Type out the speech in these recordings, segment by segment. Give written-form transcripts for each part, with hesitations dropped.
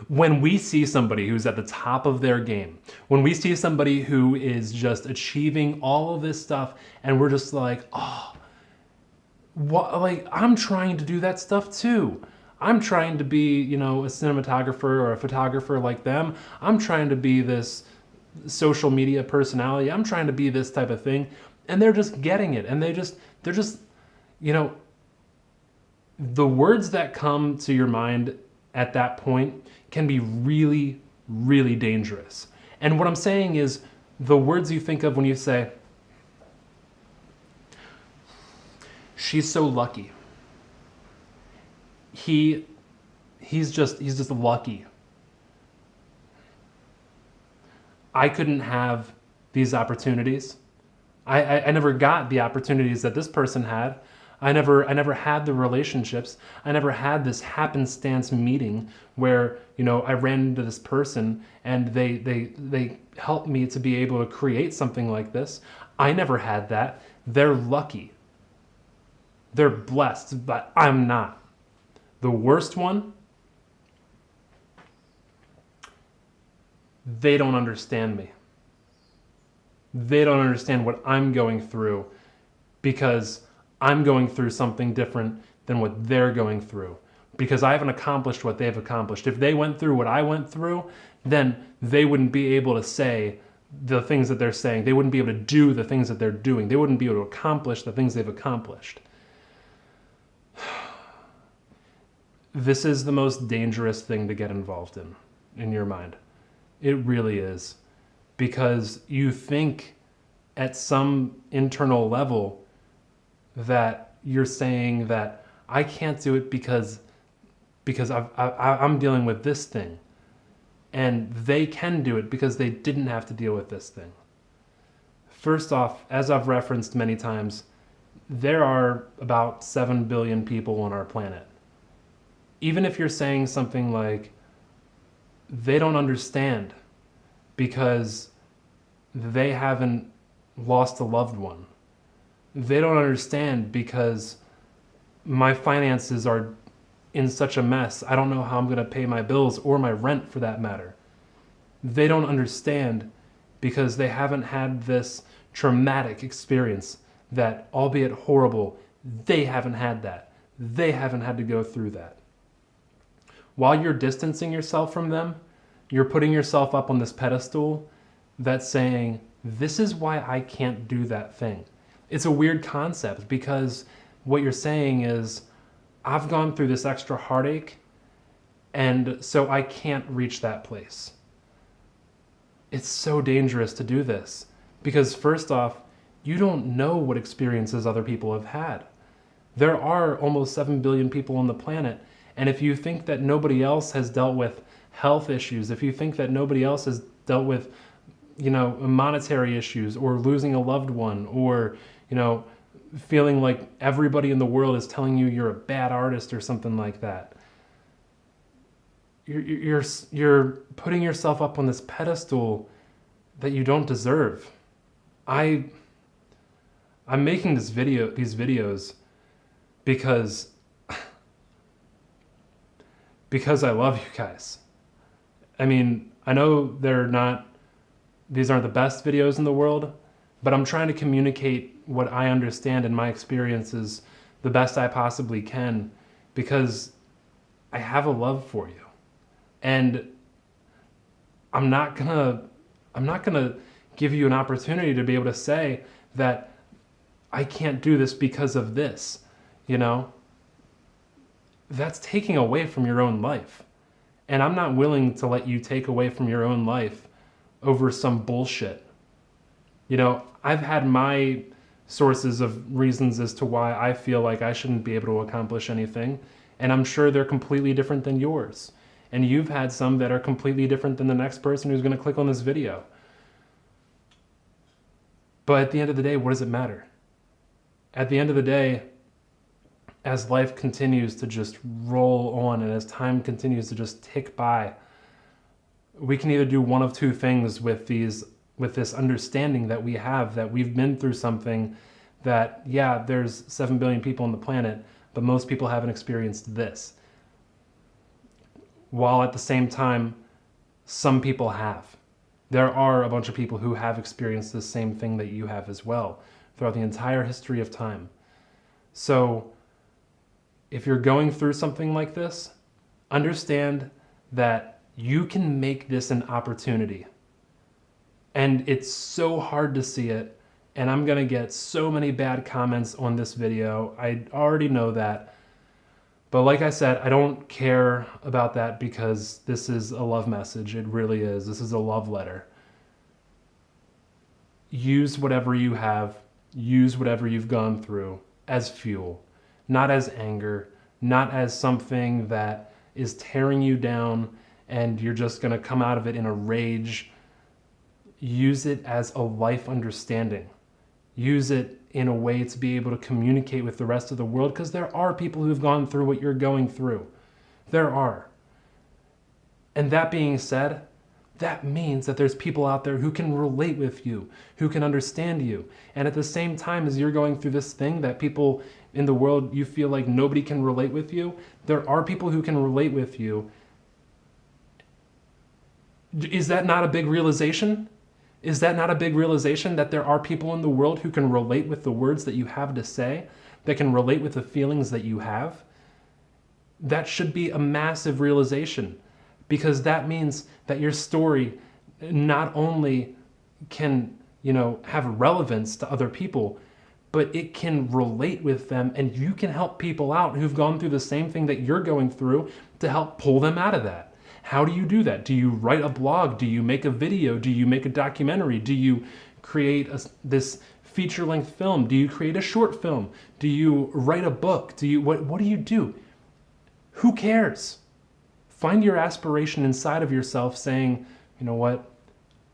When we see somebody who's at the top of their game, when we see somebody who is just achieving all of this stuff, and we're just like, oh, what, like, I'm trying to do that stuff too. I'm trying to be, a cinematographer or a photographer like them. I'm trying to be this social media personality. I'm trying to be this type of thing. And they're just getting it. And they're just, the words that come to your mind at that point can be really, really dangerous. And what I'm saying is the words you think of when you say, she's so lucky. He's just lucky. I couldn't have these opportunities. I never got the opportunities that this person had. I never had the relationships. I never had this happenstance meeting where, I ran into this person and they helped me to be able to create something like this. I never had that. They're lucky. They're blessed, but I'm not. The worst one, they don't understand me. They don't understand what I'm going through because I'm going through something different than what they're going through. Because I haven't accomplished what they've accomplished. If they went through what I went through, then they wouldn't be able to say the things that they're saying. They wouldn't be able to do the things that they're doing. They wouldn't be able to accomplish the things they've accomplished. This is the most dangerous thing to get involved in your mind. It really is. Because you think at some internal level that you're saying that I can't do it because I'm dealing with this thing. And they can do it because they didn't have to deal with this thing. First off, as I've referenced many times, there are about 7 billion people on our planet. Even if you're saying something like, they don't understand because they haven't lost a loved one. They don't understand because my finances are in such a mess. I don't know how I'm going to pay my bills or my rent for that matter. They don't understand because they haven't had this traumatic experience that, albeit horrible, they haven't had that. They haven't had to go through that. While you're distancing yourself from them, you're putting yourself up on this pedestal that's saying, this is why I can't do that thing. It's a weird concept because what you're saying is, I've gone through this extra heartache and so I can't reach that place. It's so dangerous to do this because first off, you don't know what experiences other people have had. There are almost 7 billion people on the planet. And if you think that nobody else has dealt with health issues, if you think that nobody else has dealt with, monetary issues or losing a loved one or, feeling like everybody in the world is telling you you're a bad artist or something like that, you're putting yourself up on this pedestal that you don't deserve. I'm making these videos because I love you guys. I mean, I know these aren't the best videos in the world, but I'm trying to communicate what I understand in my experiences the best I possibly can because I have a love for you. And I'm not gonna give you an opportunity to be able to say that I can't do this because of this, That's taking away from your own life. And I'm not willing to let you take away from your own life over some bullshit. I've had my sources of reasons as to why I feel like I shouldn't be able to accomplish anything, and I'm sure they're completely different than yours. And you've had some that are completely different than the next person who's going to click on this video. But at the end of the day, what does it matter? At the end of the day, as life continues to just roll on and as time continues to just tick by, we can either do one of two things with this understanding that we have, that we've been through something that, yeah, there's 7 billion people on the planet, but most people haven't experienced this. while at the same time, some people have. There are a bunch of people who have experienced the same thing that you have as well throughout the entire history of time. So if you're going through something like this, understand that you can make this an opportunity. And it's so hard to see it, and I'm gonna get so many bad comments on this video. I already know that. But like I said, I don't care about that because this is a love message. It really is. This is a love letter. Use whatever you have, use whatever you've gone through as fuel, not as anger, not as something that is tearing you down and you're just going to come out of it in a rage. Use it as a life understanding. Use it in a way to be able to communicate with the rest of the world, because there are people who've gone through what you're going through. There are. And that being said, that means that there's people out there who can relate with you, who can understand you. And at the same time as you're going through this thing that people in the world, you feel like nobody can relate with you, there are people who can relate with you. Is that not a big realization? Is that not a big realization that there are people in the world who can relate with the words that you have to say, that can relate with the feelings that you have? That should be a massive realization, because that means that your story not only can, have relevance to other people, but it can relate with them, and you can help people out who've gone through the same thing that you're going through to help pull them out of that. How do you do that? Do you write a blog? Do you make a video? Do you make a documentary? Do you create this feature-length film? Do you create a short film? Do you write a book? What do you do? Who cares? Find your aspiration inside of yourself saying, you know what?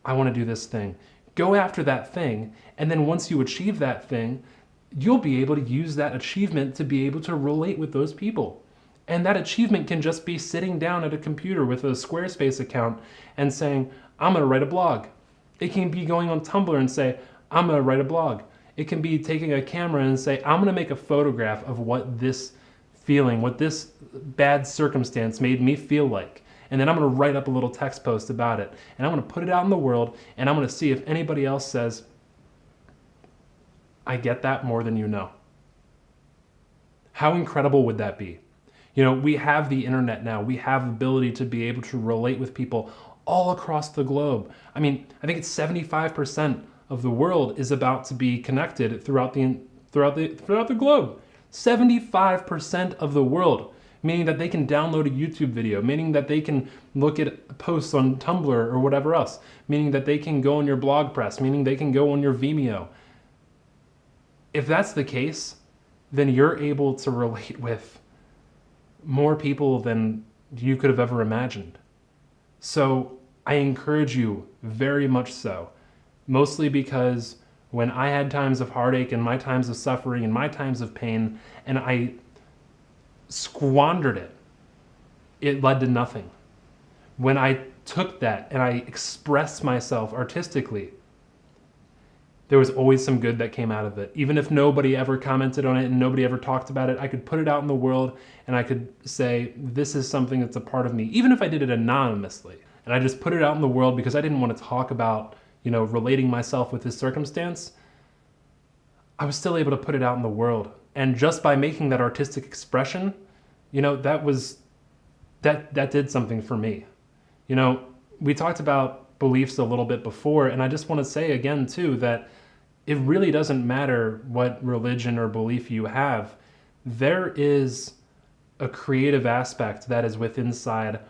I want to do this thing. Go after that thing, and then once you achieve that thing, you'll be able to use that achievement to be able to relate with those people. And that achievement can just be sitting down at a computer with a Squarespace account and saying, I'm going to write a blog. It can be going on Tumblr and say, I'm going to write a blog. It can be taking a camera and say, I'm going to make a photograph of what this feeling, what this bad circumstance made me feel like. And then I'm going to write up a little text post about it. And I'm going to put it out in the world, and I'm going to see if anybody else says, I get that more than you know. How incredible would that be? We have the internet now. We have the ability to be able to relate with people all across the globe. I think it's 75% of the world is about to be connected throughout the globe. 75% of the world, meaning that they can download a YouTube video, meaning that they can look at posts on Tumblr or whatever else, meaning that they can go on your blog press, meaning they can go on your Vimeo. If that's the case, then you're able to relate with more people than you could have ever imagined. So I encourage you very much so, mostly because when I had times of heartache and my times of suffering and my times of pain, and I squandered it, it led to nothing. When I took that and I expressed myself artistically, there was always some good that came out of it. Even if nobody ever commented on it and nobody ever talked about it, I could put it out in the world and I could say, this is something that's a part of me, even if I did it anonymously. And I just put it out in the world because I didn't want to talk about, relating myself with this circumstance. I was still able to put it out in the world. And just by making that artistic expression, that did something for me. We talked about beliefs a little bit before, and I just want to say again too that it really doesn't matter what religion or belief you have. There is a creative aspect that is within inside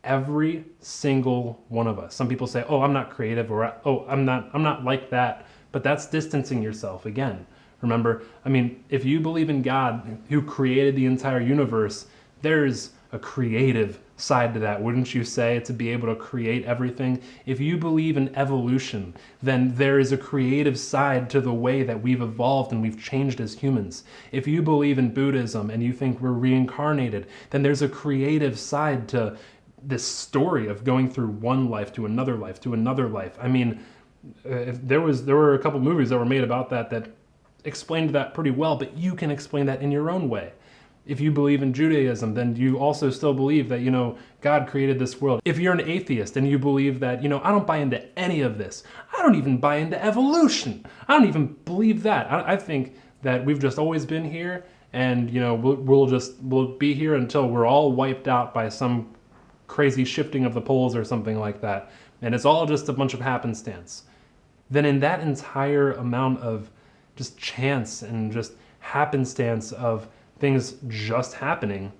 every single one of us. Some people say, "Oh, I'm not creative," or "Oh, I'm not like that." But that's distancing yourself again. Remember, if you believe in God who created the entire universe, there's a creative side to that, wouldn't you say, to be able to create everything? If you believe in evolution, then there is a creative side to the way that we've evolved and we've changed as humans. If you believe in Buddhism and you think we're reincarnated, then there's a creative side to this story of going through one life to another life to another life. There were a couple movies that were made about that explained that pretty well, but you can explain that in your own way. If you believe in Judaism, then you also still believe that, God created this world. If you're an atheist and you believe that, I don't buy into any of this. I don't even buy into evolution. I don't even believe that. I think that we've just always been here, and, we'll be here until we're all wiped out by some crazy shifting of the poles or something like that. And it's all just a bunch of happenstance. Then in that entire amount of just chance and just happenstance of things just happening,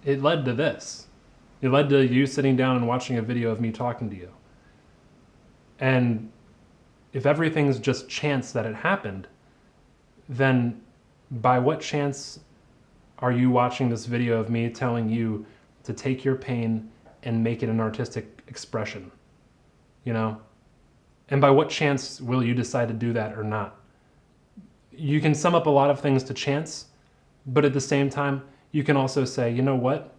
it led to this. It led to you sitting down and watching a video of me talking to you. And if everything's just chance that it happened, then by what chance are you watching this video of me telling you to take your pain and make it an artistic expression? And by what chance will you decide to do that or not? You can sum up a lot of things to chance, but at the same time, you can also say, you know what?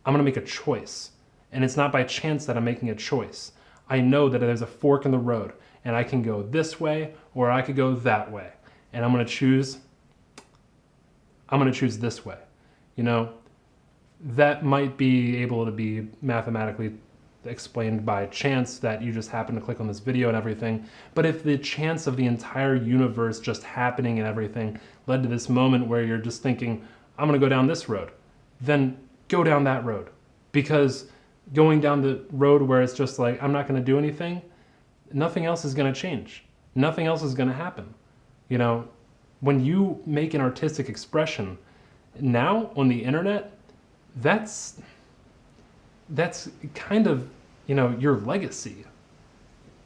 I'm going to make a choice. And it's not by chance that I'm making a choice. I know that there's a fork in the road, and I can go this way or I could go that way. And I'm going to choose this way. That might be able to be mathematically explained by chance, that you just happen to click on this video and everything. But if the chance of the entire universe just happening and everything led to this moment where you're just thinking, I'm going to go down this road, then go down that road. Because going down the road where it's just like, I'm not going to do anything, nothing else is going to change. Nothing else is going to happen. When you make an artistic expression now on the internet, that's kind of, your legacy.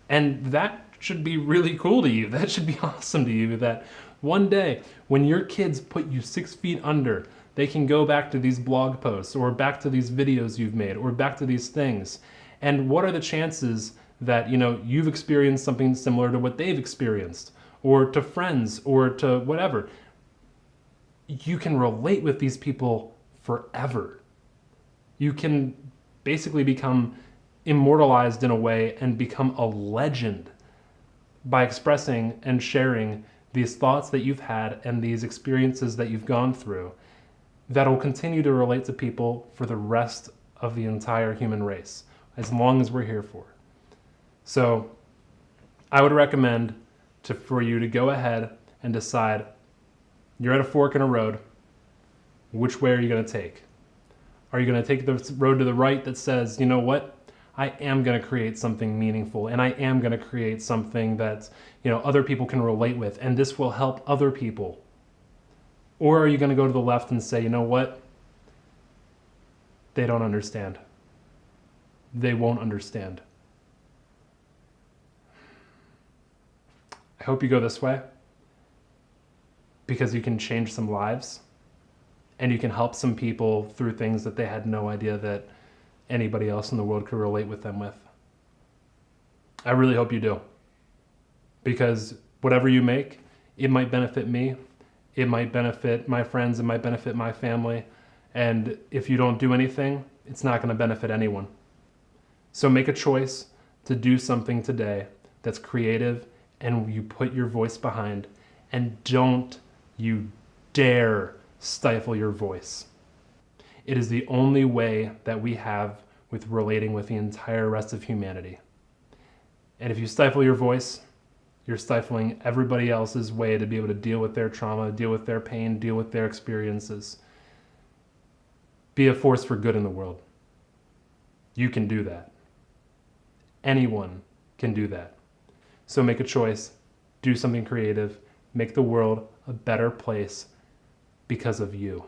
And that should be really cool to you. That should be awesome to you, that one day when your kids put you 6 feet under, they can go back to these blog posts or back to these videos you've made or back to these things. And what are the chances that, you've experienced something similar to what they've experienced, or to friends, or to whatever? You can relate with these people forever. You can basically become immortalized in a way and become a legend by expressing and sharing these thoughts that you've had and these experiences that you've gone through that will continue to relate to people for the rest of the entire human race, as long as we're here for. So I would recommend for you to go ahead and decide, you're at a fork in a road, which way are you going to take? Are you going to take the road to the right that says, you know what, I am going to create something meaningful, and I am going to create something that, other people can relate with, and this will help other people? Or are you going to go to the left and say, you know what, they don't understand. They won't understand. I hope you go this way, because you can change some lives. And you can help some people through things that they had no idea that anybody else in the world could relate with them with. I really hope you do. Because whatever you make, it might benefit me, it might benefit my friends, it might benefit my family. And if you don't do anything, it's not going to benefit anyone. So make a choice to do something today that's creative and you put your voice behind. And don't you dare stifle your voice. It is the only way that we have with relating with the entire rest of humanity. And if you stifle your voice, you're stifling everybody else's way to be able to deal with their trauma, deal with their pain, deal with their experiences. Be a force for good in the world. You can do that. Anyone can do that. So make a choice, do something creative, make the world a better place because of you.